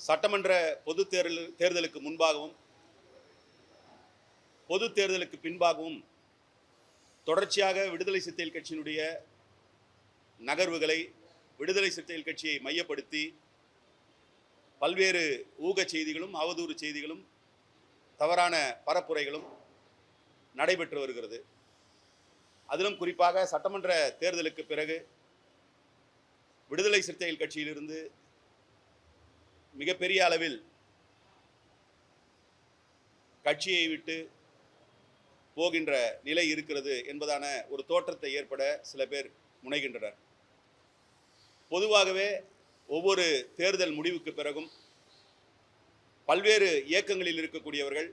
சட்டமன்ற பொது தேர்தலுக்கு முன்பாகவும் பொது தேர்தலுக்கு பின்பாகவும் தொடர்ச்சியாக விடுதலை சிறுத்தைகள் கட்சியினுடைய நகர்வுகளை விடுதலை சிறுத்தைகள் கட்சியை மையப்படுத்தி பல்வேறு ஊக செய்திகளும் அவதூறு செய்திகளும் தவறான பரப்புரைகளும் நடைபெற்று வருகிறது. அதிலும் குறிப்பாக சட்டமன்ற தேர்தலுக்கு பிறகு விடுதலை சிறுத்தைகள் கட்சியிலிருந்து மிகப்பெரிய அளவில் கட்சியை விட்டு போகின்ற நிலை இருக்கிறது என்பதான ஒரு தோற்றத்தை ஏற்பட சில பேர் முனைகின்றனர். பொதுவாகவே ஒவ்வொரு தேர்தல் முடிவுக்கு பிறகும் பல்வேறு இயக்கங்களில் இருக்கக்கூடியவர்கள்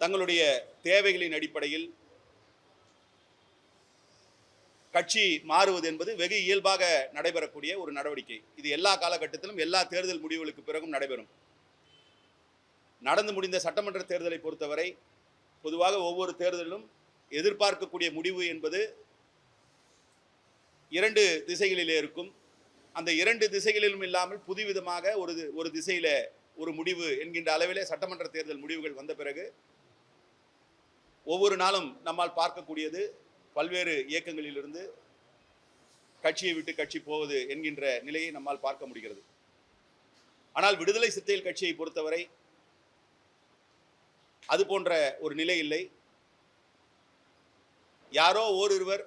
தங்களுடைய தேவைகளின் அடிப்படையில் கட்சி மாறுவது என்பது வெகு இயல்பாக நடைபெறக்கூடிய ஒரு நடவடிக்கை. இது எல்லா காலகட்டத்திலும் எல்லா தேர்தல் முடிவுகளுக்கு பிறகும் நடைபெறும். நடந்து முடிந்த சட்டமன்ற தேர்தலை பொறுத்தவரை பொதுவாக ஒவ்வொரு தேர்தலிலும் எதிர்பார்க்கக்கூடிய முடிவு என்பது இரண்டு திசைகளிலே இருக்கும். அந்த இரண்டு திசைகளிலும் இல்லாமல் புதுவிதமாக ஒரு திசையில ஒரு முடிவு என்கின்ற அளவிலே சட்டமன்ற தேர்தல் முடிவுகள் வந்த பிறகு ஒவ்வொரு நாளும் நம்மால் பார்க்கக்கூடியது பல்வேறு இயக்கங்களிலிருந்து கட்சியை விட்டு கட்சி போவது என்கின்ற நிலையை நம்மால் பார்க்க முடிகிறது. ஆனால் விடுதலை சிறுத்தைகள் கட்சியை பொறுத்தவரை அது போன்ற ஒரு நிலை இல்லை. யாரோ ஓரிருவர்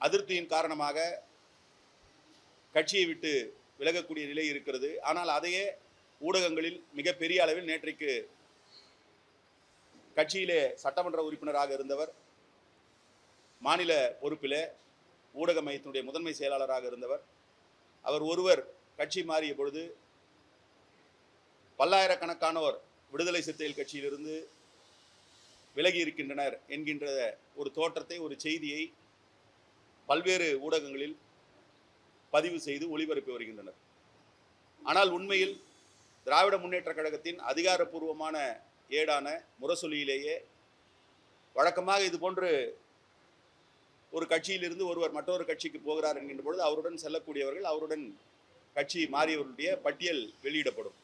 அதிருப்தியின் காரணமாக கட்சியை விட்டு விலகக்கூடிய நிலை இருக்கிறது. ஆனால் அதையே ஊடகங்களில் மிகப்பெரிய அளவில் நேற்றைக்கு கட்சியிலே சட்டமன்ற உறுப்பினராக இருந்தவர், மாநில பொறுப்பிலே ஊடக மையத்தினுடைய முதன்மை செயலாளராக இருந்தவர், அவர் ஒருவர் கட்சி மாறிய பொழுது பல்லாயிரக்கணக்கானோர் விடுதலை சிறுத்தைகள் கட்சியிலிருந்து விலகி இருக்கின்றனர் என்கின்ற ஒரு தோற்றத்தை, ஒரு செய்தியை பல்வேறு ஊடகங்களில் பதிவு செய்து ஒளிபரப்பி வருகின்றனர். ஆனால் உண்மையில் திராவிட முன்னேற்ற கழகத்தின் அதிகாரப்பூர்வமான ஏடான முரசொலியிலேயே வழக்கமாக இது போன்று ஒரு கட்சியிலிருந்து ஒருவர் மற்றொரு கட்சிக்கு போகிறார் என்கின்ற பொழுது அவருடன் செல்லக்கூடியவர்கள், அவருடன் கட்சி மாறியவர்களுடைய பட்டியல் வெளியிடப்படும்.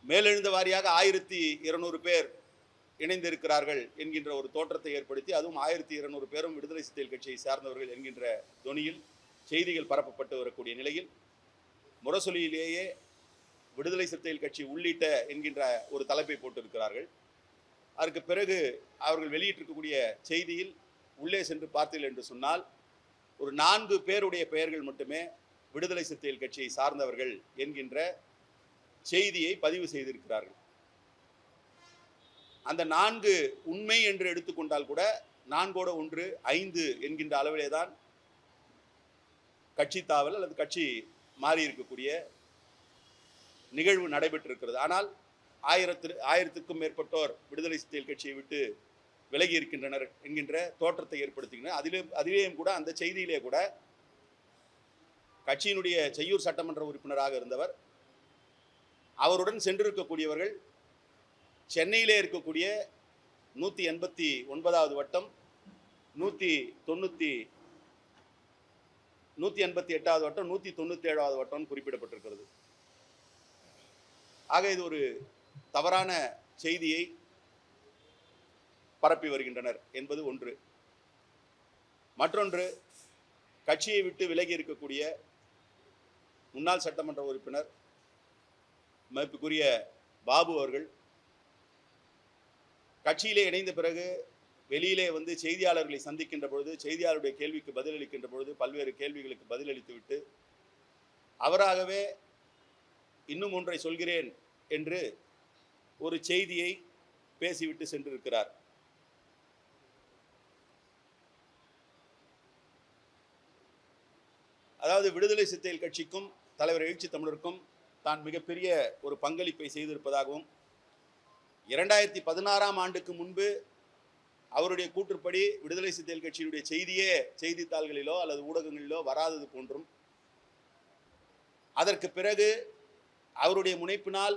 மேலெழுந்த வாரியாக 1200 பேர் இணைந்திருக்கிறார்கள் என்கின்ற ஒரு தோற்றத்தை ஏற்படுத்தி, அதுவும் 1200 பேரும் விடுதலை சிறுத்தைகள் கட்சியை சார்ந்தவர்கள் என்கின்ற தொனியில் செய்திகள் பரப்பப்பட்டு வரக்கூடிய நிலையில் முரசொலியிலேயே விடுதலை சிறுத்தைகள் கட்சி உள்ளிட்ட என்கின்ற ஒரு தலைப்பை போட்டிருக்கிறார்கள். அதற்கு பிறகு அவர்கள் வெளியிட்டிருக்கக்கூடிய செய்தியில் உள்ளே சென்று பார்த்தீர்கள் என்று சொன்னால் ஒரு 4 பேருடைய பெயர்கள் மட்டுமே விடுதலை சிறுத்தைகள் கட்சியை சார்ந்தவர்கள் என்கின்ற செய்தியை பதிவு செய்திருக்கிறார்கள். அந்த 4 உண்மை என்று எடுத்துக்கொண்டால் கூட 4ஓட 1 5 என்கின்ற அளவிலே தான் கட்சி தாவல் அல்லது கட்சி மாறி இருக்கக்கூடிய நிகழ்வு நடைபெற்றிருக்கிறது. ஆனால் 1000க்கும் மேற்பட்டோர் விடுதலை சிறுத்தைகள் கட்சியை விட்டு விலகி இருக்கின்றனர் என்கின்ற தோற்றத்தை ஏற்படுத்துகின்றனர். அதிலேயும் கூட அந்த செய்தியிலே கூட கட்சியினுடைய செய்யூர் சட்டமன்ற உறுப்பினராக இருந்தவர், அவருடன் சென்றிருக்கக்கூடியவர்கள் சென்னையிலே இருக்கக்கூடிய 189வது வட்டம், 188வது வட்டம், 197வது வட்டம் குறிப்பிடப்பட்டிருக்கிறது. ஆக இது ஒரு தவறான செய்தியை பரப்பி வருகின்றனர் என்பது ஒன்று. மற்றொன்று, கட்சியை விட்டு விலகி இருக்கக்கூடிய முன்னாள் சட்டமன்ற உறுப்பினர் மதிப்புக்குரிய பாபு அவர்கள் கட்சியிலே இணைந்த பிறகு வெளியிலே வந்து செய்தியாளர்களை சந்திக்கின்ற பொழுது, செய்தியாளருடைய கேள்விக்கு பதிலளிக்கின்ற பொழுது பல்வேறு கேள்விகளுக்கு பதிலளித்துவிட்டு அவராகவே இன்னும் ஒன்றை சொல்கிறேன் என்று ஒரு செய்தியை பேசிவிட்டு சென்றிருக்கிறார். அதாவது விடுதலை சிறுத்தைகள் கட்சிக்கும் தலைவர் எழுச்சி தமிழருக்கும் தான் மிகப்பெரிய ஒரு பங்களிப்பை செய்திருப்பதாகவும் 2016ஆம் ஆண்டுக்கு முன்பு அவருடைய கூற்றுப்படி விடுதலை சிறுத்தைகள் கட்சியினுடைய செய்தியே செய்தித்தாள்களிலோ அல்லது ஊடகங்களிலோ வராதது போன்றும், அதற்கு பிறகு அவருடைய முனைப்பினால்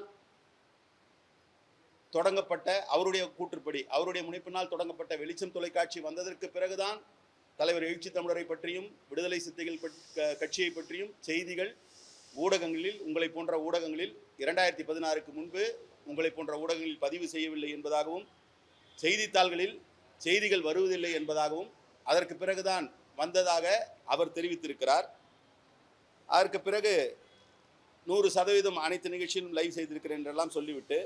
தொடங்கப்பட்ட அவருடைய கூற்றுப்படி அவருடைய முனைப்பினால் தொடங்கப்பட்ட வெளிச்சம் தொலைக்காட்சி வந்ததற்கு பிறகுதான் தலைவர் எழுச்சி தமிழரை பற்றியும் விடுதலை சிறுத்தைகள் கட்சியை பற்றியும் செய்திகள் ஊடகங்களில், உங்களை போன்ற ஊடகங்களில் 2016க்கு முன்பு உங்களை போன்ற ஊடகங்களில் பதிவு செய்யவில்லை என்பதாகவும், செய்தித்தாள்களில் செய்திகள் வருவதில்லை என்பதாகவும், அதற்கு பிறகுதான் வந்ததாக அவர் தெரிவித்திருக்கிறார். அதற்கு பிறகு 100% அனைத்து நிகழ்ச்சியிலும் லைவ் செய்திருக்கிறேன் என்றெல்லாம் சொல்லிவிட்டு,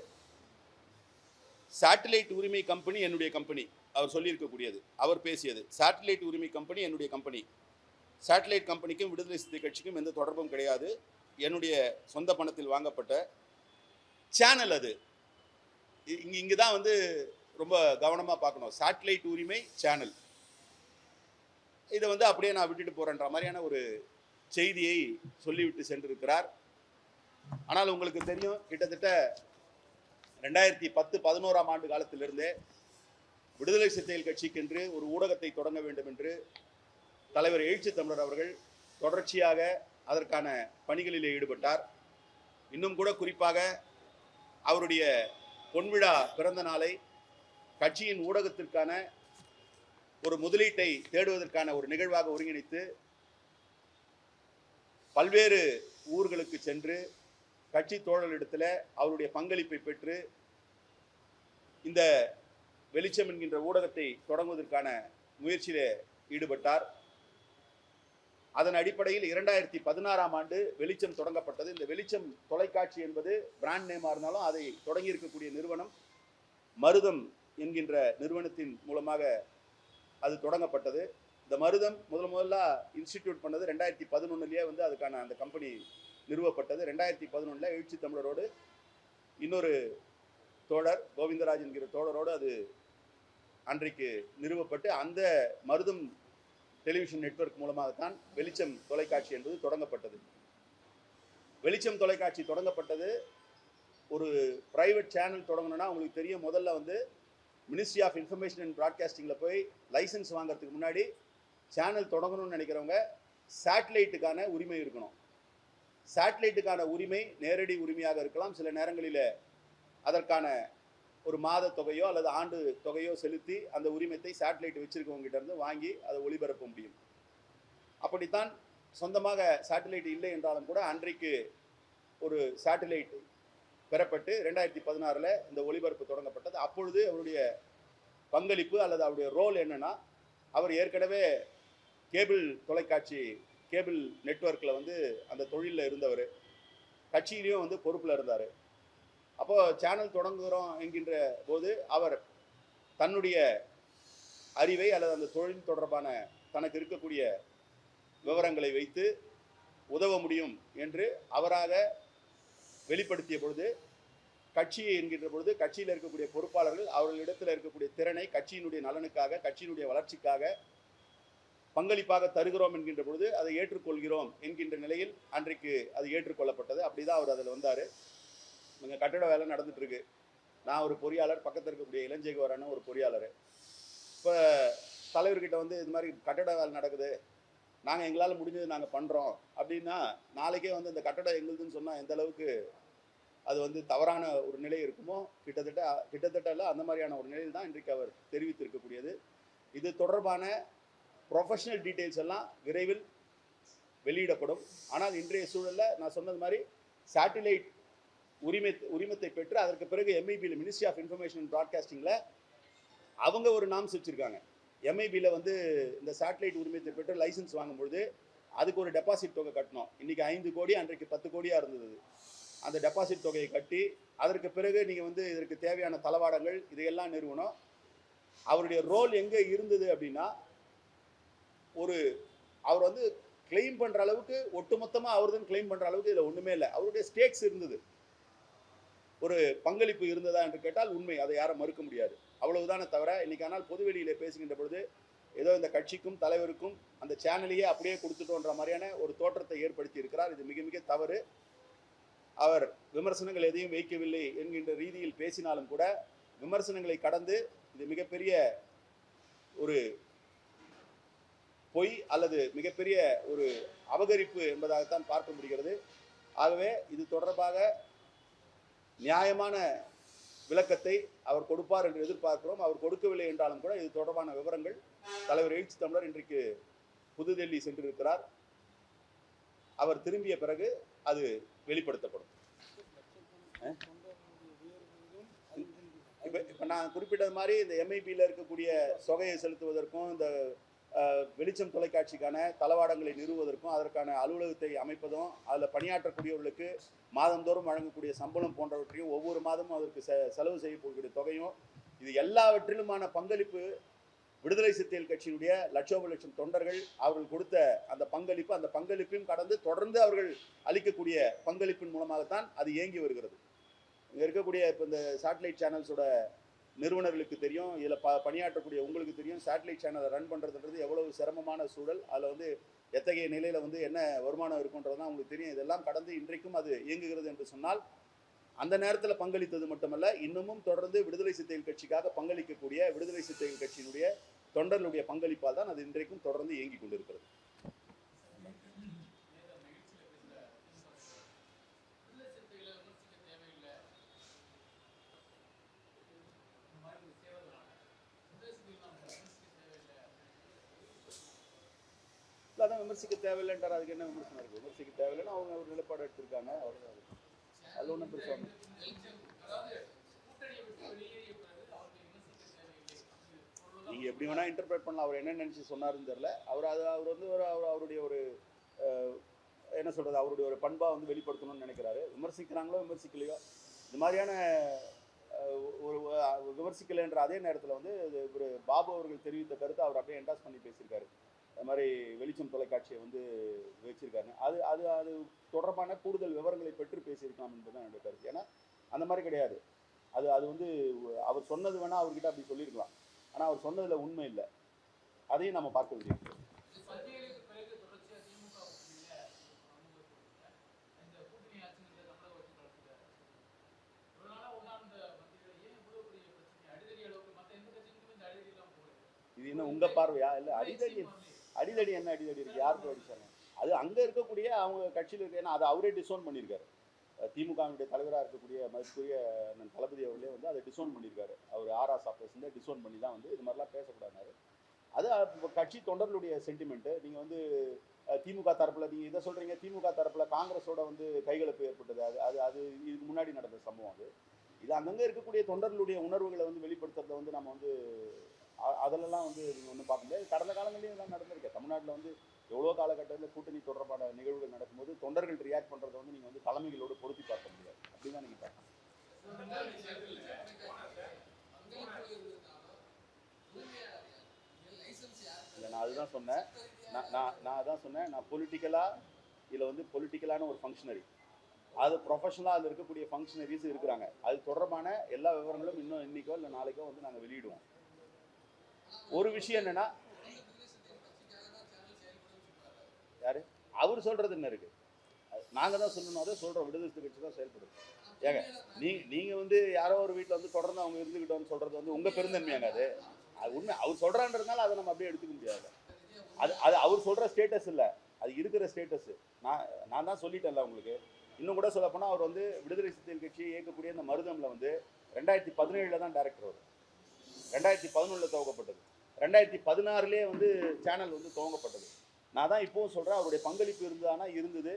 சேட்டலைட் உரிமை கம்பெனி என்னுடைய கம்பெனி அவர் சொல்லியிருக்கக்கூடியது, அவர் பேசியது. சேட்டலைட் உரிமை கம்பெனி என்னுடைய கம்பெனி. சேட்டலைட் கம்பெனிக்கும் விடுதலை சிறுத்தை கட்சிக்கும் எந்த தொடர்பும் கிடையாது. என்னுடைய சொந்த பணத்தில் வாங்கப்பட்ட சேனல் அது. இங்கே தான் வந்து ரொம்ப கவனமாக பார்க்கணும். சேட்டலைட் உரிமை சேனல். இதை வந்து அப்படியே நான் விட்டுட்டு போகிறேன்ற மாதிரியான ஒரு செய்தியை சொல்லிவிட்டு சென்றிருக்கிறார். ஆனால் உங்களுக்கு தெரியும், கிட்டத்தட்ட 2010-11ஆம் ஆண்டு காலத்திலிருந்தே விடுதலை சிறுத்தைகள் கட்சிக்கென்று ஒரு ஊடகத்தை தொடங்க வேண்டும் என்று தலைவர் எழுச்சி தமிழர் அவர்கள் தொடர்ச்சியாக அதற்கான பணிகளிலே ஈடுபட்டார். இன்னும் கூட குறிப்பாக அவருடைய பொன்விழா பிறந்த நாளை கட்சியின் ஊடகத்திற்கான ஒரு முதலீட்டை தேடுவதற்கான ஒரு நிகழ்வாக ஒருங்கிணைத்து பல்வேறு ஊர்களுக்கு சென்று கட்சி தோழர்களிடத்தில் அவருடைய பங்களிப்பை பெற்று இந்த வெளிச்சம் என்கின்ற ஊடகத்தை தொடங்குவதற்கான முயற்சியிலே ஈடுபட்டார். அதன் அடிப்படையில் 2016ஆம் ஆண்டு வெளிச்சம் தொடங்கப்பட்டது. இந்த வெளிச்சம் தொலைக்காட்சி என்பது பிராண்ட் நேமாக இருந்தாலும் அதை தொடங்கி இருக்கக்கூடிய நிறுவனம் மருதம் என்கின்ற நிறுவனத்தின் மூலமாக அது தொடங்கப்பட்டது. இந்த மருதம் முதல்ல இன்ஸ்டிடியூட் பண்ணது 2011 வந்து அதுக்கான அந்த கம்பெனி நிறுவப்பட்டது. 2011 எழுச்சி தமிழரோடு இன்னொரு தோழர் கோவிந்தராஜ் என்கிற தோழரோடு அது அன்றைக்கு நிறுவப்பட்டு அந்த மருதம் டெலிவிஷன் நெட்வொர்க் மூலமாகத்தான் வெளிச்சம் தொலைக்காட்சி என்பது தொடங்கப்பட்டது. வெளிச்சம் தொலைக்காட்சி தொடங்கப்பட்டது. ஒரு பிரைவேட் சேனல் தொடங்கணும்னா உங்களுக்கு தெரியும், முதல்ல வந்து மினிஸ்ட்ரி ஆஃப் இன்ஃபர்மேஷன் அண்ட் ப்ராட்காஸ்டிங்கில் போய் லைசன்ஸ் வாங்குறதுக்கு முன்னாடி சேனல் தொடங்கணும்னு நினைக்கிறவங்க சேட்டலைட்டுக்கான உரிமை இருக்கணும். சேட்டலைட்டுக்கான உரிமை நேரடி உரிமையாக இருக்கலாம். சில நேரங்களில் அதற்கான ஒரு மாத தொகையோ அல்லது ஆண்டு தொகையோ செலுத்தி அந்த உரிமத்தை சேட்டலைட் வச்சிருக்கவங்ககிட்ட இருந்து வாங்கி அதை ஒளிபரப்ப முடியும். அப்படித்தான் சொந்தமாக சேட்டலைட் இல்லை என்றாலும் கூட அன்றைக்கு ஒரு சேட்டலைட் பெறப்பட்டு 2016 இந்த ஒளிபரப்பு தொடங்கப்பட்டது. அப்பொழுது அவருடைய பங்களிப்பு அல்லது அவருடைய ரோல் என்னன்னா, அவர் ஏற்கனவே கேபிள் தொலைக்காட்சி கேபிள் நெட்வொர்க்கில் வந்து அந்த தொழிலில் இருந்தவர், கட்சியிலையும் வந்து பொறுப்பில் இருந்தார். அப்போது சேனல் தொடங்குகிறோம் என்கின்ற போது அவர் தன்னுடைய அறிவை அல்லது அந்த தொழில் தொடர்பான தனக்கு இருக்கக்கூடிய விவரங்களை வைத்து உதவ முடியும் என்று அவராக வெளிப்படுத்திய பொழுது, கட்சி என்கின்ற பொழுது கட்சியில் இருக்கக்கூடிய பொறுப்பாளர்கள் அவர்களிடத்தில் இருக்கக்கூடிய திறனை கட்சியினுடைய நலனுக்காக, கட்சியினுடைய வளர்ச்சிக்காக பங்களிப்பாக தருகிறோம் என்கின்ற பொழுது அதை ஏற்றுக்கொள்கிறோம் என்கின்ற நிலையில் அன்றைக்கு அது ஏற்றுக்கொள்ளப்பட்டது. அப்படிதான் அவர் அதில் வந்தார். இங்கே கட்டட வேலை நடந்துட்டு இருக்கு. நான் ஒரு பொறியாளர், பக்கத்தில் இருக்கக்கூடிய இளஞ்சேகவரான ஒரு பொறியாளர். இப்போ தலைவர்கிட்ட வந்து இது மாதிரி கட்டட வேலை நடக்குது, நாங்கள் எங்களால் முடிஞ்சது நாங்கள் பண்ணுறோம் அப்படின்னா, நாளைக்கே வந்து இந்த கட்டடம் எங்களுதுன்னு சொன்னால் எந்த அளவுக்கு அது வந்து தவறான ஒரு நிலை இருக்குமோ, கிட்டத்தட்ட அந்த மாதிரியான ஒரு நிலையில் தான் இன்றைக்கு அவர் தெரிவித்திருக்கக்கூடியது. இது தொடர்பான ப்ரொஃபஷனல் டீட்டெயில்ஸ் எல்லாம் விரைவில் வெளியிடப்படும். ஆனால் இன்றைய சூழலில் நான் சொன்னது மாதிரி சேட்டிலைட் உரிமத்தை பெற்று அதற்கு பிறகு எம்ஐபியில் மினிஸ்ட்ரி ஆஃப் இன்ஃபர்மேஷன் அண்ட் ப்ராட்காஸ்டிங்கில் அவங்க ஒரு நாம்ஸ் வச்சுருக்காங்க. எம்ஐபியில் வந்து இந்த சேட்டலைட் உரிமத்தை பெற்று லைசன்ஸ் வாங்கும்பொழுது அதுக்கு ஒரு டெபாசிட் தொகை கட்டணும். இன்றைக்கி 5 கோடி, அன்றைக்கு 10 கோடியாக இருந்தது. அந்த டெபாசிட் தொகையை கட்டி அதற்கு பிறகு நீங்கள் வந்து இதற்கு தேவையான தளவாடங்கள் இதையெல்லாம் நிறுவனம். அவருடைய ரோல் எங்கே இருந்தது அப்படின்னா, அவர் வந்து கிளைம் பண்ணுற அளவுக்கு ஒட்டுமொத்தமாக அவர்தான் கிளைம் பண்ணுற அளவுக்கு இதில் ஒன்றுமே இல்லை. அவருடைய ஸ்டேக்ஸ் இருந்தது, ஒரு பங்களிப்பு இருந்ததா என்று கேட்டால் உண்மை, அதை யாரும் மறுக்க முடியாது. அவ்வளவுதானே தவிர இன்னைக்கு ஆனால் பொதுவெளியிலே பேசுகின்ற பொழுது ஏதோ இந்த கட்சிக்கும் தலைவருக்கும் அந்த சேனலையே அப்படியே கொடுத்துட்டோன்ற மாதிரியான ஒரு தோற்றத்தை ஏற்படுத்தி இருக்கிறார். இது மிக மிக தவறு. அவர் விமர்சனங்கள் எதையும் வைக்கவில்லை என்கின்ற ரீதியில் பேசினாலும் கூட விமர்சனங்களை கடந்து இது மிகப்பெரிய ஒரு பொய் அல்லது மிகப்பெரிய ஒரு அபகரிப்பு என்பதாகத்தான் பார்க்க முடிகிறது. ஆகவே இது தொடர்பாக நியாயமான விளக்கத்தை அவர் கொடுப்பார் என்று எதிர்பார்க்கிறோம். அவர் கொடுக்கவில்லை என்றாலும் கூட இது தொடர்பான விவரங்கள் தலைவர் எழுச்சி தமிழர் இன்றைக்கு புதுடெல்லி சென்றிருக்கிறார். அவர் திரும்பிய பிறகு அது வெளிப்படுத்தப்படும். இப்போ நான் குறிப்பிட்டது மாதிரி இந்த எம்ஐபியில் இருக்கக்கூடிய தொகையை செலுத்துவதற்கும் இந்த வெளிச்சம் தொலைக்காட்சிக்கான தளவாடங்களை நிறுவுவதற்கும் அதற்கான அலுவலகத்தை அமைப்பதும் அதில் பணியாற்றக்கூடியவர்களுக்கு மாதந்தோறும் வழங்கக்கூடிய சம்பளம் போன்றவற்றையும் ஒவ்வொரு மாதமும் அதற்கு செலவு செய்யக்கூடிய தொகையும் இது எல்லாவற்றிலுமான பங்களிப்பு விடுதலை சிறுத்தைகள் கட்சியினுடைய லட்சோப தொண்டர்கள் அவர்கள் கொடுத்த அந்த பங்களிப்பையும் கடந்து தொடர்ந்து அவர்கள் அளிக்கக்கூடிய பங்களிப்பின் மூலமாகத்தான் அது இயங்கி வருகிறது. இங்கே இருக்கக்கூடிய இப்போ இந்த சேட்டலைட் சேனல்ஸோட நிறுவனர்களுக்கு தெரியும், இதில் பணியாற்றக்கூடிய உங்களுக்கு தெரியும், சேட்டலைட் சேனலை ரன் பண்ணுறதுன்றது எவ்வளவு சிரமமான சூழல், அதில் வந்து எத்தகைய நிலையில் வந்து என்ன வருமானம் இருக்குன்றது தான் உங்களுக்கு தெரியும். இதெல்லாம் கடந்து இன்றைக்கும் அது இயங்குகிறது என்று சொன்னால் அந்த நேரத்தில் பங்களித்தது மட்டுமல்ல, இன்னமும் தொடர்ந்து விடுதலை சிறுத்தைகள் கட்சிக்காக பங்களிக்கக்கூடிய விடுதலை சிறுத்தைகள் கட்சியினுடைய தொண்டர்களுடைய பங்களிப்பால் தான் அது இன்றைக்கும் தொடர்ந்து இயங்கி கொண்டிருக்கிறது. அதான் விமர்சிக்க தேவையில்லைன்றார். அதுக்கு என்ன விமர்சனம் இருக்குது? விமர்சிக்க தேவையில்லைன்னு அவங்க ஒரு நிலைப்பாடு எடுத்திருக்காங்க. அவ்வளோதான். அது ஒன்றும் பெருசாக நீங்கள் எப்படி வேணால் இன்டர்பிரேட் பண்ணலாம். அவர் என்ன நினச்சி சொன்னாருன்னு தெரில. அவர் வந்து அவருடைய ஒரு என்ன சொல்கிறது, அவருடைய ஒரு பண்பாக வந்து வெளிப்படுத்தணும்னு நினைக்கிறாரு. விமர்சிக்கிறாங்களோ விமர்சிக்கலையோ இந்த மாதிரியான ஒரு விமர்சிக்கலைன்ற அதே நேரத்தில் வந்து ஒரு பாபு அவர்கள் தெரிவித்த கருத்தை அவர் அப்படியே என்டாஸ் பண்ணி பேசியிருக்காரு. அது மாதிரி வெளிச்சம் தொலைக்காட்சியை வந்து வச்சிருக்காரு. அது அது அது தொடர்பான கூடுதல் விவரங்களை பெற்று பேசியிருக்கலாம் என்பதுதான் என்னுடைய கருத்து. ஏன்னா அந்த மாதிரி கிடையாது. அது வந்து அவர் சொன்னது வேணால் அவர்கிட்ட அப்படி சொல்லியிருக்கலாம். ஆனால் அவர் சொன்னதில் உண்மை இல்லை. அதையும் நம்ம பார்க்க முடியும். இது என்ன உங்கள் பார்வையா? இல்லை அடிதடி என்ன அடிதடி இருக்குது? யாருக்கு அடிச்சாங்க? அது அங்கே இருக்கக்கூடிய அவங்க கட்சியில் இருக்கு. ஏன்னா அதை அவரே டிசோன் பண்ணியிருக்காரு. திமுகவினுடைய தலைவராக இருக்கக்கூடிய மதிப்புரிய தளபதி அவர்களே வந்து அதை டிசோன் பண்ணியிருக்காரு. அவர் ஆர்எஸ் ஆஃபீஸ்லேருந்து டிசோன் பண்ணி தான் வந்து இது மாதிரிலாம் பேசக்கூடாது. அது கட்சி தொண்டர்களுடைய சென்டிமெண்ட்டு. நீங்கள் வந்து திமுக தரப்பில் நீங்கள் இதை சொல்கிறீங்க, திமுக தரப்பில் காங்கிரஸோட வந்து கைகலப்பு ஏற்பட்டது. அது அது இதுக்கு முன்னாடி நடந்த சம்பவம். இது அங்கங்கே இருக்கக்கூடிய தொண்டர்களுடைய உணர்வுகளை வந்து வெளிப்படுத்துறத வந்து நம்ம வந்து அதிலெல்லாம் வந்து நீங்கள் ஒன்றும் பார்க்க முடியாது. கடந்த காலங்களையும் எல்லாம் நடந்திருக்கு. தமிழ்நாட்டில் வந்து எவ்வளோ காலகட்டத்தில் கூட்டணி தொடர்பான நிகழ்வுகள் நடக்கும்போது தொண்டர்கள் ரியாக்ட் பண்ணுறதை வந்து நீங்கள் வந்து தலைமைகளோடு பொருத்தி பார்க்க முடியாது. அப்படி தான் நீங்கள் பார்க்கணும். இல்லை, நான் அதுதான் சொன்னேன். நான் அதான் சொன்னேன். நான் பொலிட்டிக்கலாக இதில் வந்து பொலிட்டிக்கலான ஒரு ஃபங்க்ஷனரி, அது ப்ரொஃபஷனலாக அதில் இருக்கக்கூடிய ஃபங்க்ஷனரிஸ் இருக்கிறாங்க. அது தொடர்பான எல்லா விவரங்களும் இன்னும் இன்றைக்கோ இல்லை நாளைக்கோ வந்து நாங்கள் வெளியிடுவோம். ஒரு விஷயம் என்னன்னா, யாரு அவர் சொல்றது என்ன இருக்கு? நாங்கள் தான் சொல்லணும். அதை சொல்கிறோம். விடுதலை கட்சி தான் செயல்படுது. ஏங்க நீங்கள் வந்து யாரோ ஒரு வீட்டில் வந்து தொடர்ந்து அவங்க இருந்துக்கிட்டோன்னு சொல்கிறது வந்து உங்கள் பெருந்தன்மையாங்க. அது உண்மை. அவர் சொல்கிறான்றதுனால அதை நம்ம அப்படியே எடுத்துக்க முடியாது. அது அவர் சொல்கிற ஸ்டேட்டஸ் இல்லை, அது இருக்கிற ஸ்டேட்டஸ். நான் தான் சொல்லிட்டேன்ல உங்களுக்கு. இன்னும் கூட சொல்லப்போனால் அவர் வந்து விடுதலை சிறுத்தைகள் கட்சியை இயக்கக்கூடிய இந்த மருதமில் வந்து 2017 தான் டைரக்டர். அவர் 2011 துவக்கப்பட்டது. 2016 வந்து சேனல் வந்து துவங்கப்பட்டது. நான் தான் இப்போவும் சொல்கிறேன், அவருடைய பங்களிப்பு இருந்ததுன்னா இருந்தது.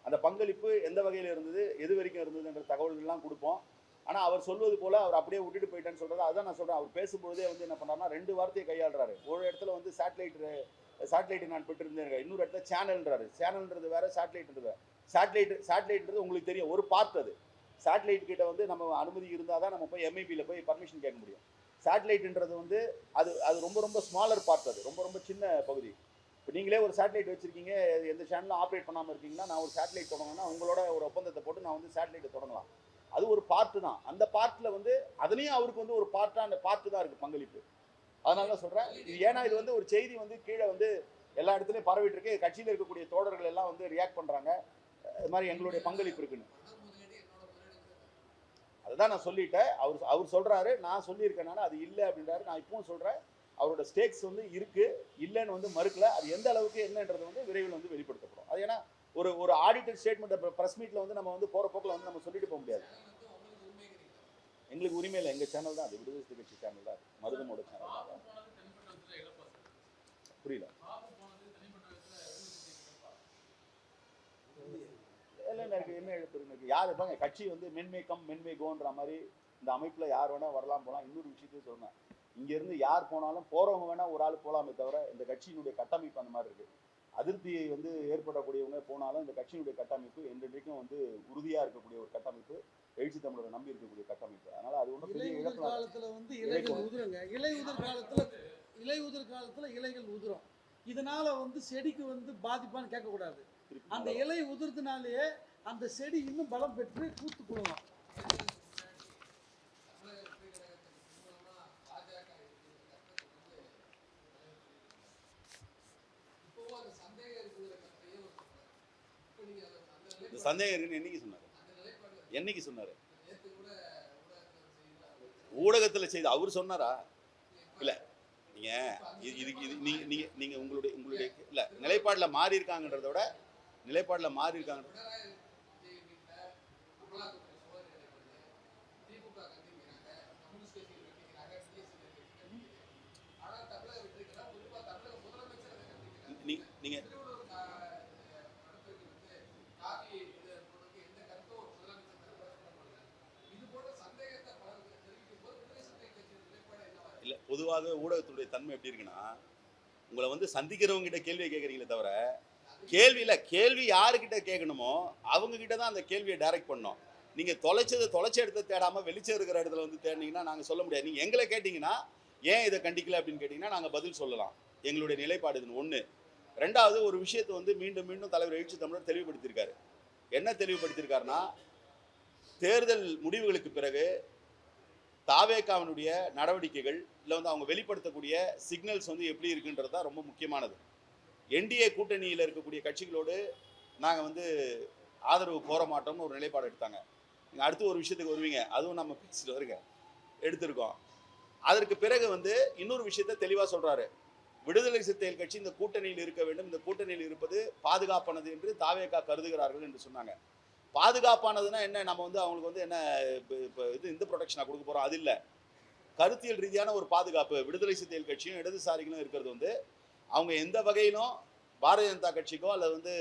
அந்த பங்களிப்பு எந்த வகையில் இருந்தது, எது வரைக்கும் இருந்ததுன்ற தகவல்கள்லாம் கொடுப்போம். ஆனால் அவர் சொல்வது போல் அவர் அப்படியே விட்டுட்டு போயிட்டேன்னு சொல்கிறது. அதுதான் நான் சொல்கிறேன். அவர் பேசும்போதே வந்து என்ன பண்ணுறாருன்னா 2 வார்த்தையை கையாளுறாரு. ஒரு இடத்துல வந்து சேட்டலைட்டு நான் பெற்றிருந்தேன், இன்னொரு இடத்துல சேனல்ன்றாரு. சேனல்ன்றது வேறு, சேட்டலைட்ன்றது வேறு. சேட்டலைட்ன்றது உங்களுக்கு தெரியும், ஒரு பார்ட். அது சேட்டலைட் கிட்ட வந்து நம்ம அனுமதி இருந்தால் தான் நம்ம போய் எம்ஐபியில் போய் பர்மிஷன் கேட்க முடியும். சேட்டலைட்ன்றது வந்து அது ரொம்ப ரொம்ப ஸ்மாலர் பார்ட். அது ரொம்ப ரொம்ப சின்ன பகுதி. இப்போ நீங்களே ஒரு சேட்டலைட் வச்சுருக்கீங்க, எந்த சேனலும் ஆப்ரேட் பண்ணாமல் இருக்கீங்கன்னா, நான் ஒரு சேட்டலைட் தொடங்கினா உங்களோட ஒரு ஒப்பந்தத்தை போட்டு நான் வந்து சேட்டலைட்டை தொடங்கலாம். அது ஒரு பார்ட்டு தான். அந்த பார்ட்டில் வந்து அதுலேயும் அவருக்கு வந்து ஒரு பார்ட்டாக அந்த பார்ட்டு தான் இருக்குது பங்களிப்பு. அதனால தான் சொல்கிறேன். ஏன்னா இது வந்து ஒரு செய்தி வந்து கீழே வந்து எல்லா இடத்துலையும் பரவிட்டு இருக்கு. கட்சியில் இருக்கக்கூடிய தோழர்கள் எல்லாம் வந்து ரியாக்ட் பண்ணுறாங்க, இது மாதிரி எங்களுடைய பங்களிப்பு இருக்குன்னு. அதுதான் நான் சொல்லிட்டேன். அவர் சொல்கிறாரு, நான் சொல்லியிருக்கேன். அது இல்லை அப்படின்றாரு. நான் இப்பவும் சொல்கிறேன், அவரோட ஸ்டேக்ஸ் வந்து இருக்குது, இல்லைன்னு வந்து மறுக்கல. அது எந்த அளவுக்கு என்னன்றது வந்து விரைவில் வந்து வெளிப்படுத்தப்படும். அது ஏன்னா ஒரு ஆடிட்டட் ஸ்டேட்மெண்ட் ப்ரெஸ் மீட்டில் வந்து நம்ம வந்து போகிற போக்கில் வந்து நம்ம சொல்லிட்டு போக முடியாது. எங்களுக்கு உரிமை இல்லை. எங்கள் சேனல் தான் அது, விடுதலை கட்சி சேனல் தான், மருதமோட சேனல் தான். புரியல. என்ன எழுத்து யார் இருப்பாங்க? கட்சி வந்து மென்மை கோன்ற மாதிரி இந்த அமைப்புல யார் வேணா வரலாம் போலாம். இன்னொரு விஷயத்தையும் சொன்னேன், இங்க இருந்து யார் போனாலும் போறவங்க வேணா ஒரு ஆள் போலாமே தவிர இந்த கட்சியினுடைய கட்டமைப்பு அந்த மாதிரி இருக்கு. அதிருப்தியை வந்து ஏற்படக்கூடியவங்க போனாலும் இந்த கட்சியினுடைய கட்டமைப்பு என்றைக்கும் வந்து உறுதியா இருக்கக்கூடிய ஒரு கட்டமைப்பு, எழுச்சி தமிழரை நம்பி இருக்கக்கூடிய கட்டமைப்பு. அதனால அது ஒன்றும் பெரிய இழப்பு காலத்துல வந்து இலைகள் உதிருங்க. இலையுதிர் காலத்துல இலைகள் உதிரும். இதனால வந்து செடிக்கு வந்து பாதிப்பான்னு கேட்கக்கூடாது. அந்த இலை உதிர்றதுனாலேயே அந்த செடி இன்னும் பலம் பெற்று பூத்து குலுங்கும். சந்தேகம் இருக்குன்னு என்னைக்கு சொன்னாரு? ஊடகத்துல செய்து அவர் சொன்னாரா? இல்ல நீங்க இதுக்கு நீங்க உங்களுடைய இல்ல நிலைப்பாடுல மாறி இருக்காங்கன்றத விட நீங்க இல்ல பொதுவாக ஊடகத்துடைய தன்மை எப்படி இருக்குன்னா, உங்களை வந்து சந்திக்கிறவங்க கிட்ட கேள்வியை கேட்கறீங்களே தவிர கேள்வி யாருக்கிட்ட கேட்கணுமோ அவங்க கிட்ட தான் அந்த கேள்வியை டைரக்ட் பண்ணோம். நீங்க தொலைச்ச இடத்த தேடாம வெளிச்சம் இருக்கிற இடத்துல வந்து தேடினீங்கன்னா நாங்க சொல்ல முடியாது. நீங்க எங்களை கேட்டீங்கன்னா ஏன் இதை கண்டிக்கல அப்படின்னு கேட்டீங்கன்னா நாங்க பதில் சொல்லலாம். எங்களுடைய நிலைப்பாடு இது ஒண்ணு. ரெண்டாவது ஒரு விஷயத்தை வந்து மீண்டும் மீண்டும் தலைவர் எழுச்சி தமிழர் தெளிவுபடுத்தியிருக்காரு. என்ன தெளிவுபடுத்தியிருக்காருன்னா, தேர்தல் முடிவுகளுக்கு பிறகு தாவேகாவினுடைய நடவடிக்கைகள் இல்லை வந்து அவங்க வெளிப்படுத்தக்கூடிய சிக்னல்ஸ் வந்து எப்படி இருக்குன்றது தான் ரொம்ப முக்கியமானது. என்டிஏ கூட்டணியில் இருக்கக்கூடிய கட்சிகளோடு நாங்கள் வந்து ஆதரவு கோர மாட்டோம்னு ஒரு நிலைப்பாடு எடுத்தாங்க. நீங்கள் அடுத்து ஒரு விஷயத்துக்கு வருவீங்க, அதுவும் நம்ம பேசிட்டு வருங்க எடுத்திருக்கோம். அதற்கு பிறகு வந்து இன்னொரு விஷயத்த தெளிவாக சொல்கிறாரு, விடுதலை சிறுத்தைகள் கட்சி இந்த கூட்டணியில் இருக்க வேண்டும், இந்த கூட்டணியில் இருப்பது பாதுகாப்பானது என்று தாவேகா கருதுகிறார்கள் என்று சொன்னாங்க. பாதுகாப்பானதுன்னா என்ன? நம்ம வந்து அவங்களுக்கு வந்து என்ன இப்போ இந்த ப்ரொடெக்ஷனாக கொடுக்க போகிறோம்? அது இல்லை. கருத்தியல் ரீதியான ஒரு பாதுகாப்பு. விடுதலை சிறுத்தைகள் கட்சியும் இடதுசாரிகளும் இருக்கிறது வந்து அவங்க எந்த வகையிலும் பாரதிய ஜனதா கட்சிக்கோ அல்லது வந்து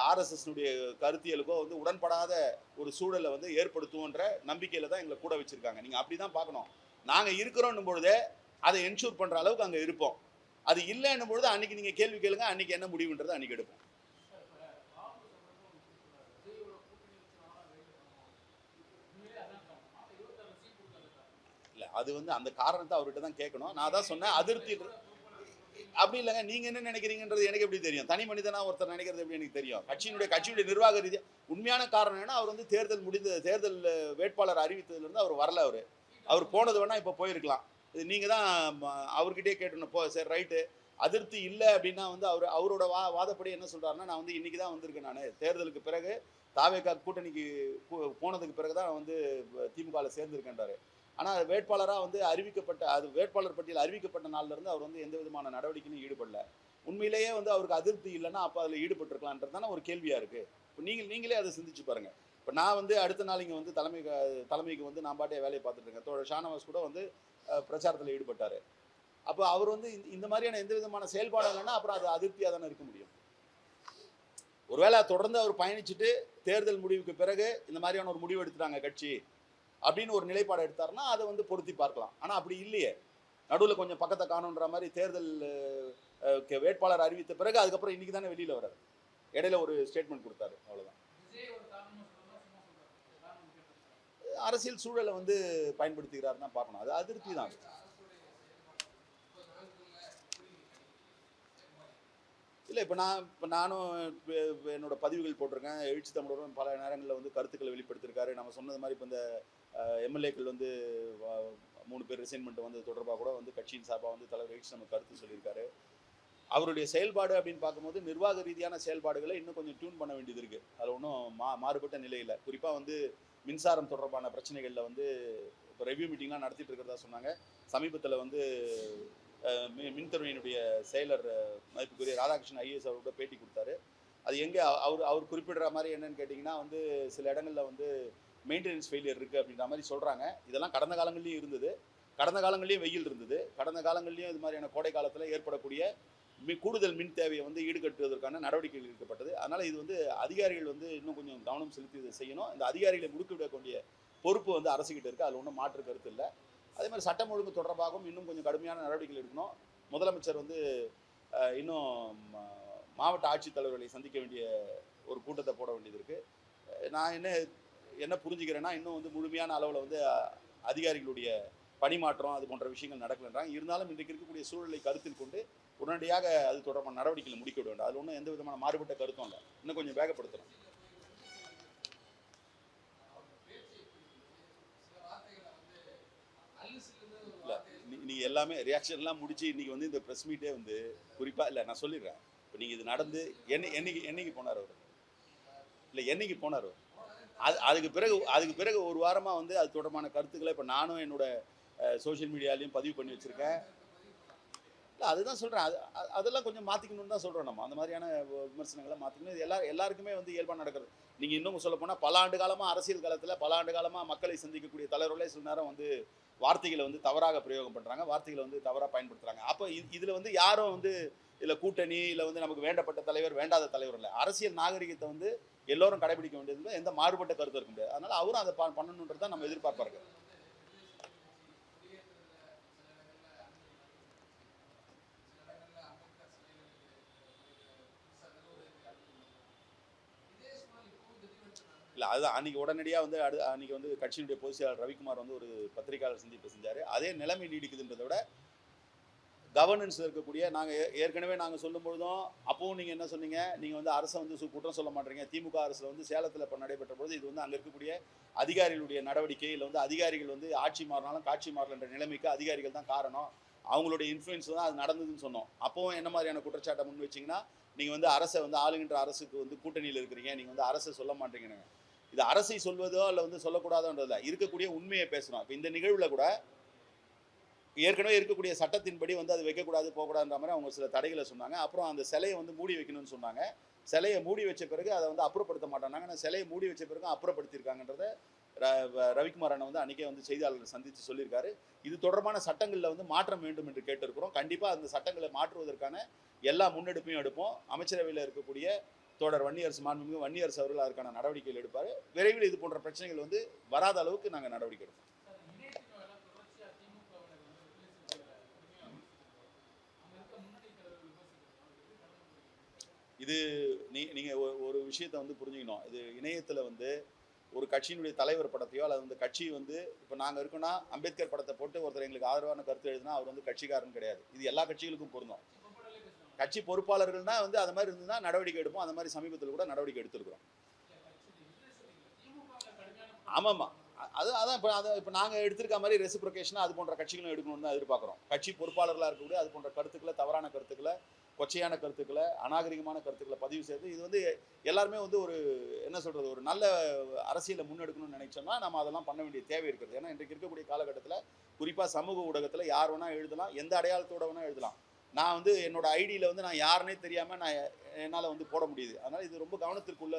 ஆர்எஸ்எஸ்னுடைய கருத்தியலுக்கோ வந்து உடன்படாத ஒரு சூழலை வந்து ஏற்படுத்துவோன்ற நம்பிக்கையில் தான் எங்களை கூட வச்சுருக்காங்க. நீங்கள் அப்படி தான் பார்க்கணும். நாங்கள் இருக்கிறோன்னும் பொழுதே அதை என்ஷூர் பண்ணுற அளவுக்கு அங்கே இருப்போம். அது இல்லைன்னும் பொழுது அன்றைக்கி நீங்கள் கேள்வி கேளுங்க, அன்றைக்கி என்ன முடிவுன்றதை அன்றைக்கி எடுப்போம். இல்லை அது வந்து அந்த காரணத்தை அவர்கிட்ட தான் கேட்கணும். நான் தான் சொன்னேன் அதிருப்தி அப்படி இல்லைங்க. நீங்க என்ன நினைக்கிறீங்கன்றது எனக்கு எப்படி தெரியும்? தனி மனிதனா ஒருத்தர் நினைக்கிறது எப்படி எனக்கு தெரியும்? கட்சியுடைய நிர்வாக ரீதியாக உண்மையான காரணம் என்ன, அவர் வந்து தேர்தல் வேட்பாளர் அறிவித்ததுலேருந்து அவர் வரல. அவர் போனது வேணா இப்போ போயிருக்கலாம். நீங்க தான் அவர்கிட்டயே கேட்டணும். சரி ரைட்டு, அதிருப்தி இல்லை அப்படின்னா வந்து அவரோட வாதப்படி என்ன சொல்றாருன்னா, நான் வந்து இன்னைக்கு தான் வந்திருக்கேன், நான் தேர்தலுக்கு பிறகு தாவேகா கூட்டணிக்கு போனதுக்கு பிறகு தான் வந்து திமுகவில் சேர்ந்திருக்கேன்றாரு. ஆனால் வேட்பாளராக வந்து வேட்பாளர் பட்டியல் அறிவிக்கப்பட்ட நாள்லேருந்து அவர் வந்து எந்த விதமான நடவடிக்கையும் ஈடுபடல. உண்மையிலேயே வந்து அவருக்கு அதிருப்தி இல்லைன்னா அப்போ அதில் ஈடுபட்டிருக்கலான்றது தானே ஒரு கேள்வியாக இருக்குது. இப்போ நீங்களே அதை சிந்திச்சு பாருங்கள். இப்போ நான் வந்து அடுத்த நாள் இங்கே வந்து தலைமைக்கு வந்து நான் பாட்டே வேலையை பார்த்துட்டு இருக்கேன். தோழர் ஷானவாஸ் கூட வந்து பிரச்சாரத்தில் ஈடுபட்டார். அப்போ அவர் வந்து இந்த மாதிரியான எந்த விதமான செயல்பாடு இல்லைன்னா அப்புறம் அது அதிருப்தியாக தானே இருக்க முடியும். ஒருவேளை தொடர்ந்து அவர் பயணிச்சுட்டு தேர்தல் முடிவுக்கு பிறகு இந்த மாதிரியான ஒரு முடிவு எடுத்துட்டாங்க கட்சி அப்படின்னு ஒரு நிலைப்பாடு எடுத்தாருன்னா அதை வந்து பொருத்தி பார்க்கலாம். ஆனால் அப்படி இல்லையே. நடுவில் கொஞ்சம் பக்கத்தை காணுன்ற மாதிரி தேர்தல் வேட்பாளர் அறிவித்த பிறகு அதுக்கப்புறம் இன்னைக்கு தானே வெளியில் வர்றாரு. இடையில ஒரு ஸ்டேட்மெண்ட் கொடுத்தாரு, அவ்வளோதான். அரசியல் சூழலை வந்து பயன்படுத்துகிறாருன்னு தான் பார்க்கணும். அது அதிருப்தி தான். இல்லை இப்போ நானும் என்னோட பதிவுகள் போட்டிருக்கேன். எழுச்சி தமிழரும் பல நேரங்களில் வந்து கருத்துக்களை வெளிப்படுத்தியிருக்காரு. நம்ம சொன்னது மாதிரி இப்போ இந்த எம்எல்ஏக்கள் வந்து 3 பேர் ரிசைன்மெண்ட் வந்து தொடர்பாக கூட வந்து கட்சியின் சார்பாக வந்து தலைவர் எழுச்சி நம்ம கருத்து சொல்லியிருக்காரு. அவருடைய செயல்பாடு அப்படின்னு பார்க்கும்போது நிர்வாக ரீதியான செயல்பாடுகளை இன்னும் கொஞ்சம் டியூன் பண்ண வேண்டியது இருக்குது. அதில் ஒன்றும் மாறுபட்ட நிலையில் குறிப்பாக வந்து மின்சாரம் தொடர்பான பிரச்சனைகளில் வந்து இப்போ ரெவ்யூ மீட்டிங்லாம் நடத்திட்டு இருக்கிறதா சொன்னாங்க. சமீபத்தில் வந்து மின்துறையினுடைய செயலர் மதிப்புக்குரிய ராதாகிருஷ்ணன் ஐஏஎஸ் அவரோட பேட்டி கொடுத்தாரு. அது எங்கே அவர் குறிப்பிடுற மாதிரி என்னன்னு கேட்டிங்கன்னா வந்து சில இடங்களில் வந்து மெயின்டெனன்ஸ் ஃபெயிலியர் இருக்குது அப்படின்ற மாதிரி சொல்கிறாங்க. இதெல்லாம் கடந்த காலங்கள்லேயும் இருந்தது. கடந்த காலங்கள்லேயும் வெயில் இருந்தது. கடந்த காலங்கள்லேயும் இது மாதிரியான கோடை காலத்தில் ஏற்படக்கூடிய கூடுதல் மின் தேவையை வந்து ஈடுகட்டுவதற்கான நடவடிக்கைகள் எடுக்கப்பட்டது. அதனால் இது வந்து அதிகாரிகள் வந்து இன்னும் கொஞ்சம் கவனம் செலுத்தி இதை செய்யணும். இந்த அதிகாரிகளை முடுக்கிவிடக்கூடிய பொறுப்பு வந்து அரசுகிட்ட இருக்குது. அதில் ஒன்றும் மாற்று கருத்து இல்லை. அதே மாதிரி சட்டம் ஒழுங்கு தொடர்பாகவும் இன்னும் கொஞ்சம் கடுமையான நடவடிக்கைகள் எடுக்கணும். முதலமைச்சர் வந்து இன்னும் மாவட்ட ஆட்சித்தலைவர்களை சந்திக்க வேண்டிய ஒரு கூட்டத்தை போட வேண்டியது இருக்குது. நான் என்ன புரிஞ்சுக்கிறேன்னா, இன்னும் வந்து முழுமையான அளவில் வந்து அதிகாரிகளுடைய பணிமாற்றம் அது போன்ற விஷயங்கள் நடக்கலைன்றாங்க. இருந்தாலும் இன்றைக்கு இருக்கக்கூடிய சூழலை கருத்தில் கொண்டு உடனடியாக அது தொடர்பான நடவடிக்கைகளை முடிக்க விட வேண்டும். அதில் ஒன்றும் எந்த விதமான மாறுபட்ட கருத்தும் இல்லை. இன்னும் கொஞ்சம் வேகப்படுத்தணும். இல்லை, நீங்கள் எல்லாமே ரியாக்ஷன்லாம் முடிச்சு இன்னைக்கு வந்து இந்த ப்ரெஸ் மீட்டே வந்து குறிப்பாக இல்லை, நான் சொல்லிடுறேன். இப்போ நீங்கள் இது நடந்து என்னைக்கு போனார் அவர்? இல்லை, என்னைக்கு போனார் அவர்? அதுக்கு பிறகு ஒரு வாரமாக வந்து அது தொடர்பான கருத்துக்களை இப்போ நானும் என்னோட சோஷியல் மீடியாலையும் பதிவு பண்ணி வச்சுருக்கேன். இல்லை, அதுதான் சொல்கிறேன். அதெல்லாம் கொஞ்சம் மாற்றிக்கணும்னு தான் சொல்கிறோம். நம்ம அந்த மாதிரியான விமர்சனங்களை மாற்றிக்கணும். இது எல்லாருக்குமே வந்து இயல்பாக நடக்கிறது. நீங்கள் இன்னும் சொல்ல போனால் பல ஆண்டு காலமாக அரசியல் காலத்தில் பல ஆண்டு காலமாக மக்களை சந்திக்கக்கூடிய தலைவர்களே சில நேரம் வந்து வார்த்தைகளை வந்து தவறாக பிரயோகம் பண்ணுறாங்க, வார்த்தைகளை வந்து தவறாக பயன்படுத்துகிறாங்க. அப்போ இதில் வந்து யாரும் வந்து இல்லை கூட்டணி இல்லை வந்து நமக்கு வேண்டப்பட்ட தலைவர் வேண்டாத தலைவர் இல்லை. அரசியல் நாகரிகத்தை வந்து எல்லோரும் கடைபிடிக்க வேண்டியது, எந்த மாறுபட்ட கருத்து இருக்க முடியாது. அதனால் அவரும் அதை பண்ணணுன்றது தான் நம்ம எதிர்பார்ப்பார்கள். இல்லை, அதுதான் அன்றைக்கி உடனடியாக வந்து அன்றைக்கி வந்து கட்சியினுடைய பொதுச் செயலாளர் ரவிக்குமார் வந்து ஒரு பத்திரிகையாளர் சந்திப்பு செஞ்சார். அதே நிலைமை நீடிக்குதுன்றதை விட கவர்னன்ஸ் இருக்கக்கூடிய ஏற்கனவே நாங்கள் சொல்லும் பொழுதும் அப்போவும் நீங்கள் என்ன சொன்னீங்க, நீங்கள் வந்து அரசை வந்து குற்றம் சொல்ல மாட்டீங்க. திமுக அரசில் வந்து சேலத்தில் இப்போ நடைபெற்ற பொழுது இது வந்து அங்கே இருக்கக்கூடிய அதிகாரிகளுடைய நடவடிக்கை, இல்லை வந்து அதிகாரிகள் வந்து ஆட்சி மாறினாலும் காட்சி மாறலன்ற நிலைமைக்கு அதிகாரிகள் தான் காரணம், அவங்களுடைய இன்ஃப்ளூயன்ஸ் தான் அது நடந்ததுன்னு சொன்னோம். அப்போவும் என்ன மாதிரியான குற்றச்சாட்டை முன் வச்சிங்கன்னா, நீங்கள் வந்து அரசை வந்து ஆளுகின்ற அரசுக்கு வந்து கூட்டணியில் இருக்கிறீங்க, நீங்கள் வந்து அரசை சொல்ல மாட்டீங்கன்னு. இது அரசை சொல்வதோ இல்லை வந்து சொல்லக்கூடாதோன்றதில்ல, இருக்கக்கூடிய உண்மையை பேசணும். இப்போ இந்த நிகழ்வில் கூட ஏற்கனவே இருக்கக்கூடிய சட்டத்தின்படி வந்து அது வைக்கக்கூடாது போகக்கூடாதுன்ற மாதிரி அவங்க சில தடைகளை சொன்னாங்க. அப்புறம் அந்த சிலையை வந்து மூடி வைக்கணும்னு சொன்னாங்க. சிலையை மூடி வச்ச பிறகு அதை வந்து அப்புறப்படுத்த மாட்டாங்க. ஆனால் சிலையை மூடி வச்ச பிறகு அப்புறப்படுத்தியிருக்காங்கன்றத ரவிக்குமார் அண்ணன் வந்து அன்றைக்கே வந்து செய்தியாளர்களை சந்தித்து சொல்லியிருக்காரு. இது தொடர்பான சட்டங்களில் வந்து மாற்றம் வேண்டும் என்று கேட்டிருக்கிறோம். கண்டிப்பாக அந்த சட்டங்களை மாற்றுவதற்கான எல்லா முன்னெடுப்பையும் எடுப்போம். அமைச்சரவையில் இருக்கக்கூடிய தோழர் மாண்புமிகு வன்னியரசு அவர்கள் அதற்கான நடவடிக்கைகள் எடுப்பார். விரைவில் இது போன்ற பிரச்சனைகள் வந்து வராத அளவுக்கு நாங்கள் நடவடிக்கை எடுப்போம். இது நீங்கள் ஒரு விஷயத்தை வந்து புரிஞ்சுக்கணும். இது இணையத்தில் வந்து ஒரு கட்சியினுடைய தலைவர் படத்தையோ அல்லது வந்து கட்சி வந்து இப்போ நாங்கள் இருக்கோன்னா அம்பேத்கர் படத்தை போட்டு ஒருத்தர் எங்களுக்கு ஆதரவான கருத்து எழுதுனா அவர் வந்து கட்சிக்காரன் கிடையாது. இது எல்லா கட்சிகளுக்கும் பொருந்தும். கட்சி பொறுப்பாளர்கள்னா வந்து அது மாதிரி இருந்ததுன்னா நடவடிக்கை எடுப்போம். அந்த மாதிரி சமீபத்தில் கூட நடவடிக்கை எடுத்துருக்குறோம். ஆமாம்மா, அதான் இப்போ நாங்கள் எடுத்திருக்க மாதிரி ரெசிப்ரோகேஷனாக அது போன்ற கட்சிகளும் எடுக்கணும்னு தான் எதிர்பார்க்குறோம். கட்சி பொறுப்பாளர்களாக இருக்கக்கூடிய அது போன்ற கருத்துக்களை, தவறான கருத்துக்களை, கொச்சையான கருத்துக்களை, அநாகரிகமான கருத்துக்களை பதிவு செய்து இது வந்து எல்லாருமே வந்து ஒரு என்ன சொல்கிறது, ஒரு நல்ல அரசியலை முன்னெடுக்கணும்னு நினைச்சோம்னா நம்ம அதெல்லாம் பண்ண வேண்டிய தேவை இருக்கிறது. ஏன்னா இன்றைக்கு இருக்கக்கூடிய காலகட்டத்தில் குறிப்பாக சமூக ஊடகத்தில் யார் வேணால் எழுதலாம், எந்த அடையாளத்தோடு வேணால் எழுதலாம். நான் வந்து என்னோட ஐடியில் வந்து நான் யாருன்னே தெரியாமல் என்னால் வந்து போட முடியுது. அதனால் இது ரொம்ப கவனத்திற்குள்ள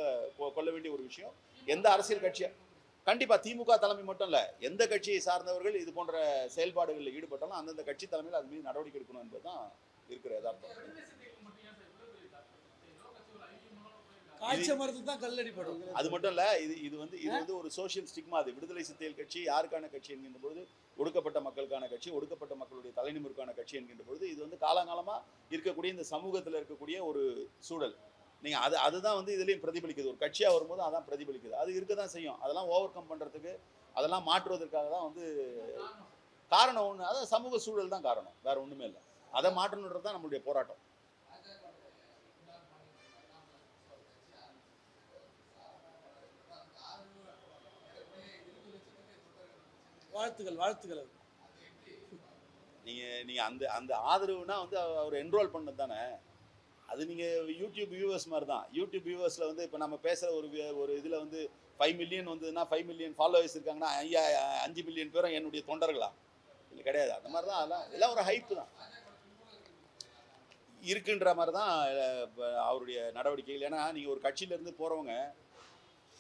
கொள்ள வேண்டிய ஒரு விஷயம். எந்த அரசியல் கட்சியாக கண்டிப்பாக திமுக தலைமை மட்டும் இல்லை, எந்த கட்சியை சார்ந்தவர்கள் இது போன்ற செயல்பாடுகளில் ஈடுபட்டாலும் அந்தந்த கட்சி தலைமையில் அது மீது நடவடிக்கை எடுக்கணும் என்பது தான் இருக்கிற யதார்த்தம். அது மட்டும் இல்லை, இது வந்து ஒரு சோசியல் ஸ்டிக்மா. அது விடுதலை சிறுத்தைகள் கட்சி யாருக்கான கட்சி என்கின்ற பொழுது ஒடுக்கப்பட்ட மக்களுக்கான கட்சி, ஒடுக்கப்பட்ட மக்களுடைய தலைநிமிருக்கான கட்சி என்கின்ற பொழுது இது வந்து காலங்காலமாக இருக்கக்கூடிய இந்த சமூகத்தில் இருக்கக்கூடிய ஒரு சூழல். நீங்கள் அதுதான் வந்து இதுலேயும் பிரதிபலிக்குது. ஒரு கட்சியாக வரும்போது அதான் பிரதிபலிக்குது. அது இருக்க தான் செய்யும். அதெல்லாம் ஓவர் கம் பண்ணுறதுக்கு, அதெல்லாம் மாற்றுவதற்காக தான் வந்து காரணம் ஒன்று. அதான் சமூக சூழல் தான் காரணம், வேற ஒன்றுமே இல்லை. அதை மாற்றணுன்றது தான் நம்மளுடைய போராட்டம். வாழ்த்துக்கள். நீங்கள் அந்த ஆதரவுனா வந்து அவர் என்ரோல் பண்ணது தானே. அது நீங்கள் யூடியூப் வியூவர்ஸ் மாதிரி தான். யூடியூப் வியூவர்ஸில் வந்து இப்போ நம்ம பேசுகிற ஒரு இதில் வந்து 5 மில்லியன் வந்ததுன்னா 5 மில்லியன் ஃபாலோவர்ஸ் இருக்காங்கன்னா 5 மில்லியன் பேரும் என்னுடைய தொண்டர்களா? இல்லை, கிடையாது. அந்த மாதிரி தான் அதெல்லாம் எல்லாம் ஒரு ஹைப்பு தான் இருக்குன்ற மாதிரி தான் அவருடைய நடவடிக்கைகள். ஏன்னா நீங்கள் ஒரு கட்சியிலேருந்து போகிறவங்க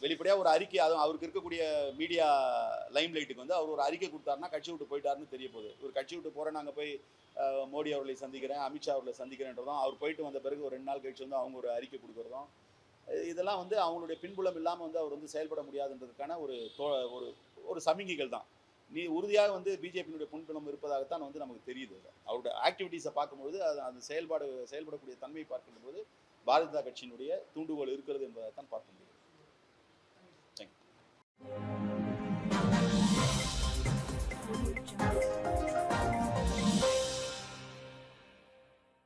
வெளிப்படையாக ஒரு அறிக்கை, அதுவும் அவருக்கு இருக்கக்கூடிய மீடியா லைம் லைட்டுக்கு வந்து அவர் ஒரு அறிக்கை கொடுத்தாருன்னா கட்சி விட்டு போயிட்டாருன்னு தெரிய போகுது. ஒரு கட்சி விட்டு போகிறேன், நாங்கள் போய் மோடி அவர்களை சந்திக்கிறேன், அமித்ஷா அவர்களை சந்திக்கிறேன்றதும், அவர் போயிட்டு வந்த பிறகு ஒரு 2 நாள் கழிச்சு வந்து அவங்க ஒரு அறிக்கை கொடுக்குறதும், இதெல்லாம் வந்து அவங்களுடைய பின்புலம் இல்லாமல் வந்து அவர் வந்து செயல்பட முடியாதுன்றதுக்கான ஒரு ஒரு ஒரு சமிகைகள் தான். நீ உறுதியாக வந்து பிஜேபியினுடைய பின்புலம் இருப்பதாகத்தான் வந்து நமக்கு தெரியுது. அவருடைய ஆக்டிவிட்டீஸை பார்க்கும்போது அந்த செயல்படக்கூடிய தன்மையை பார்க்கின்ற போது பாரதிய ஜனதா கட்சியினுடைய தூண்டுகோல் இருக்கிறது என்பதை தான் பார்க்க முடியும். தேங்க்யூ.